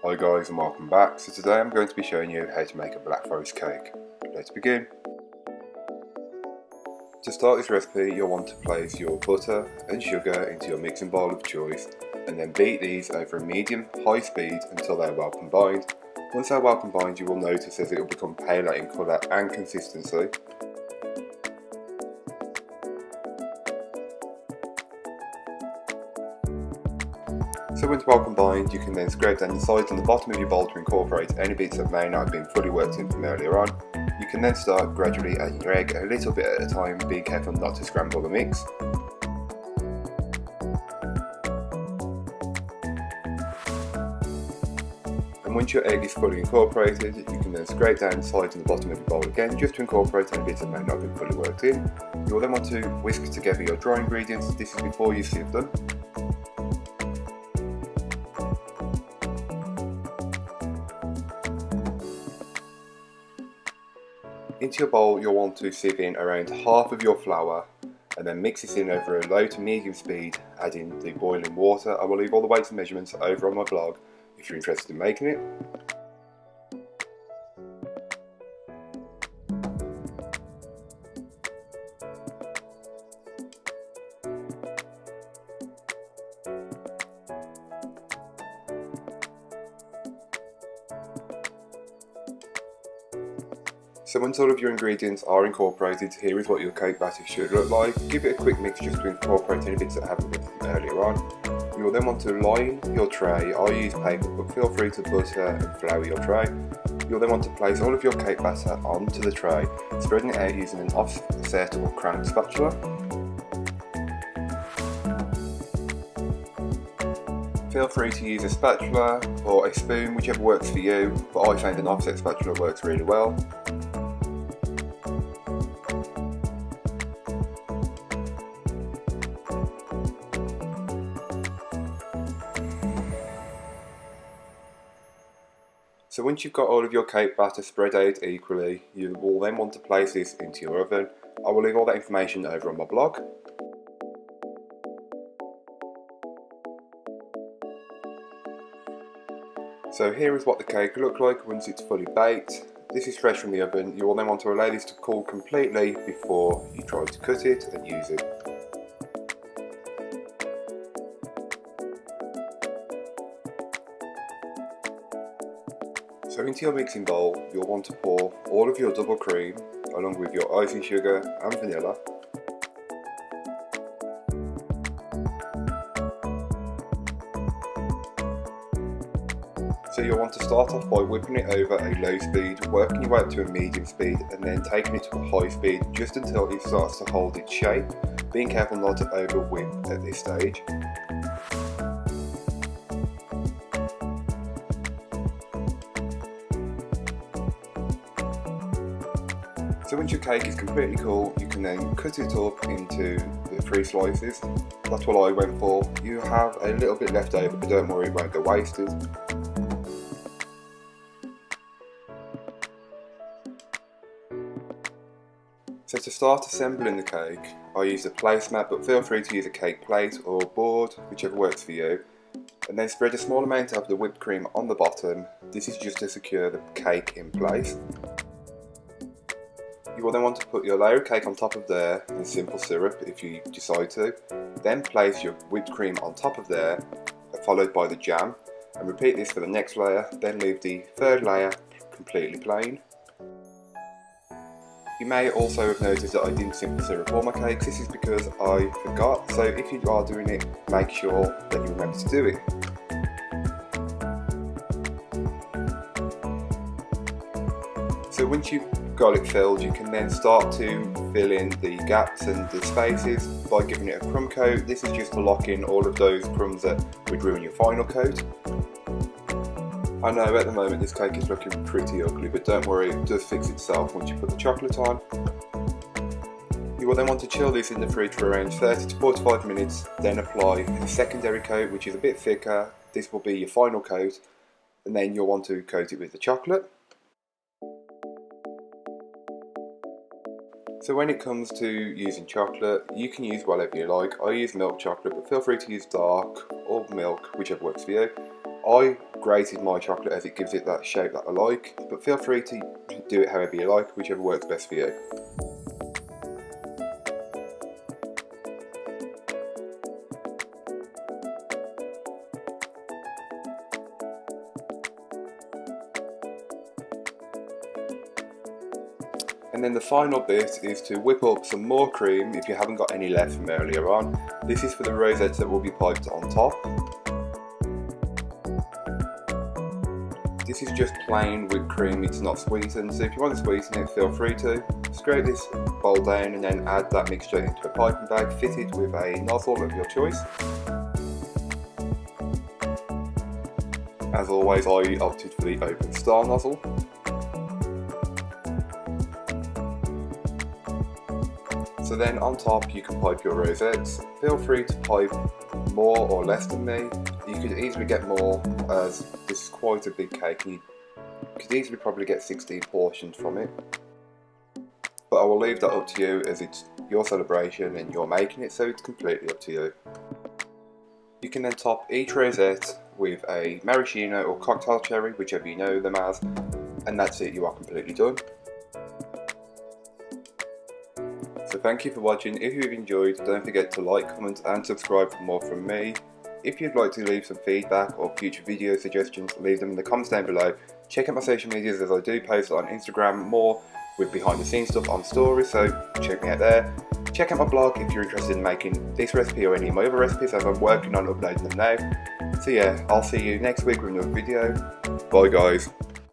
Hi guys and welcome back. So today I'm going to be showing you how to make a black forest cake. Let's begin. To start this recipe you'll want to place your butter and sugar into your mixing bowl of choice and then beat these over a medium-high speed until they're well combined. Once they're well combined you will notice as it will become paler in colour and consistency. So once well combined, you can then scrape down the sides and the bottom of your bowl to incorporate any bits that may not have been fully worked in from earlier on. You can then start gradually adding your egg a little bit at a time, being careful not to scramble the mix. And once your egg is fully incorporated, you can then scrape down the sides and the bottom of your bowl again just to incorporate any bits that may not have been fully worked in. You will then want to whisk together your dry ingredients. This is before you sieve them. Into your bowl you'll want to sieve in around half of your flour and then mix this in over a low to medium speed, adding the boiling water. I will leave all the weights and measurements over on my blog if you're interested in making it. So once all of your ingredients are incorporated, here is what your cake batter should look like. Give it a quick mix just to incorporate any bits that haven't been from earlier on. You will then want to line your tray. I use paper, but feel free to butter and flour your tray. You'll then want to place all of your cake batter onto the tray, spreading it out using an offset or crank spatula. Feel free to use a spatula or a spoon, whichever works for you, but I found an offset spatula works really well. So once you've got all of your cake batter spread out equally, you will then want to place this into your oven. I will leave all that information over on my blog. So here is what the cake looks like once it's fully baked. This is fresh from the oven. You will then want to allow this to cool completely before you try to cut it and use it. So into your mixing bowl, you'll want to pour all of your double cream along with your icing sugar and vanilla. So you'll want to start off by whipping it over a low speed, working your way up to a medium speed and then taking it to a high speed just until it starts to hold its shape, being careful not to over whip at this stage. So once your cake is completely cool, you can then cut it up into the 3 slices. That's what I went for. You have a little bit left over, but don't worry, it won't go wasted. So to start assembling the cake, I use a placemat, but feel free to use a cake plate or board, whichever works for you. And then spread a small amount of the whipped cream on the bottom. This is just to secure the cake in place. You will then want to put your layer of cake on top of there and simple syrup if you decide to. Then place your whipped cream on top of there, followed by the jam, and repeat this for the next layer, then leave the third layer completely plain. You may also have noticed that I didn't simple syrup all my cakes. This is because I forgot, so if you are doing it, make sure that you remember to do it. So once you've got it filled, you can then start to fill in the gaps and the spaces by giving it a crumb coat. This is just to lock in all of those crumbs that would ruin your final coat. I know at the moment this cake is looking pretty ugly, but don't worry, it does fix itself once you put the chocolate on. You will then want to chill this in the fridge for around 30 to 45 minutes, then apply a secondary coat which is a bit thicker. This will be your final coat, and then you'll want to coat it with the chocolate. So when it comes to using chocolate, you can use whatever you like. I use milk chocolate, but feel free to use dark or milk, whichever works for you. I grated my chocolate as it gives it that shape that I like, but feel free to do it however you like, whichever works best for you. And then the final bit is to whip up some more cream if you haven't got any left from earlier on. This is for the rosettes that will be piped on top. This is just plain whipped cream, it's not sweetened, so if you want to sweeten it, feel free to. Scrape this bowl down and then add that mixture into a piping bag fitted with a nozzle of your choice. As always, I opted for the open star nozzle. So then on top you can pipe your rosettes. Feel free to pipe more or less than me. You could easily get more as this is quite a big cake and you could easily probably get 16 portions from it. But I will leave that up to you as it's your celebration and you're making it, so it's completely up to you. You can then top each rosette with a maraschino or cocktail cherry, whichever you know them as, and that's it, you are completely done. So thank you for watching. If you've enjoyed, don't forget to like, comment and subscribe for more from me. If you'd like to leave some feedback or future video suggestions, leave them in the comments down below. Check out my social medias as I do post on Instagram more with behind the scenes stuff on stories, so check me out there. Check out my blog if you're interested in making this recipe or any of my other recipes, as I'm working on uploading them now. So yeah, I'll see you next week with another video. Bye guys.